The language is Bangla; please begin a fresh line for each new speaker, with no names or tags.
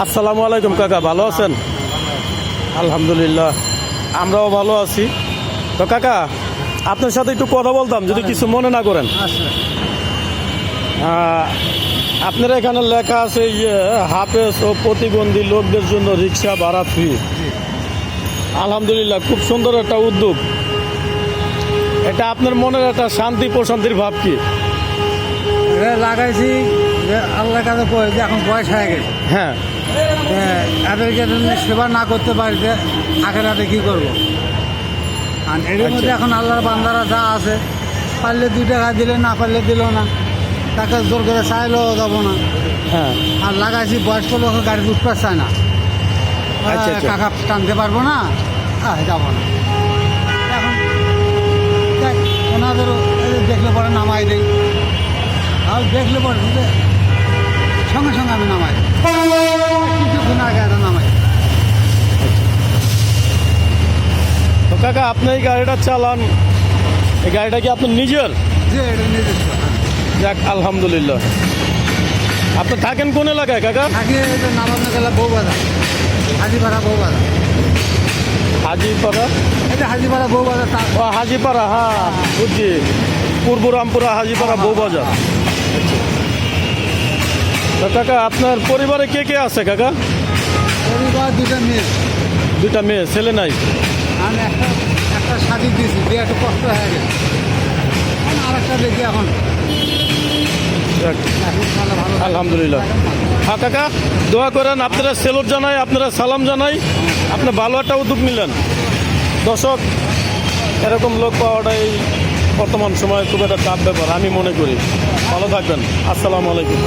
আসসালামু আলাইকুম কাকা, ভালো আছেন? আলহামদুলিল্লাহ, আমরাও ভালো আছি। তো কাকা, আপনার সাথে একটু কথা বলতাম, যদি কিছু মনে না করেন। আপনার এখানে লেখা আছে হাফেজ ও প্রতিবন্ধী লোকদের জন্য রিক্সা ভাড়া ফ্রি। আলহামদুলিল্লাহ, খুব সুন্দর একটা উদ্যোগ। এটা আপনার মনের একটা শান্তি প্রশান্তির ভাব কি?
লাগাইছি যে আল্লাহর কাছে কই যে এখন বয়স হয়ে গেছে,
হ্যাঁ,
এদেরকে যদি সেবা না করতে পারি যে আখের হাতে কী করবো। আর এর মধ্যে এখন আল্লাহর বান্দারা যা আছে, পারলে 2 টাকা দিলে, না পারলে দিল না, তাকে জোর করে চাইলেও যাবো না।
হ্যাঁ,
আর লাগাইছি বয়স্ক লোক গাড়ি উঠতে চায় না,
আচ্ছা, আচ্ছা।
টাকা টানতে পারবো না, যাবো না। এখন দেখ, ওনাদেরও দেখলে পরে নামাই দেই, আর দেখলে পরে সঙ্গে সঙ্গে আমি নামাই, কিছুক্ষণ আগে একটা নামাই।
তো কাকা, আপনি এই গাড়িটা চালান, এই গাড়িটা কি আপনার নিজের?
যে এটা নিজস্ব,
যাক, আলহামদুলিল্লাহ। আপনি থাকেন কোন এলাকায় কাকা?
আগে এটা নামানো গেল বউবাজার, হাজিপাড়া বউবাজার।
হাজিপাড়া?
এটা হাজিপাড়া বউবাজার।
ও হাজিপাড়া, হ্যাঁ বুঝছি, পূর্ব রামপুরা হাজিপাড়া বউবাজার। তো কাকা, আপনার পরিবারে কে কে আছে কাকা?
পরিবার 2টা মেয়ে।
2টা মেয়ে, ছেলে নাই?
আমি একটা শাদি দিয়েছি, দিয়ে একটু কষ্ট হয়ে গেছে, আর একটা দেখি এখন।
যাক,
এখন ভালো ভালো।
আলহামদুলিল্লাহ। হ্যাঁ কাকা, দোয়া করেন, আপনারা সেলুট জানাই, আপনারা সালাম জানাই, আপনি ভালো একটা উদ্যোগ নিলেন। দর্শক, এরকম লোক পাওয়াটাই বর্তমান সময়ে খুব একটা টাফ ব্যাপার আমি মনে করি। ভালো থাকবেন, আসসালামু আলাইকুম।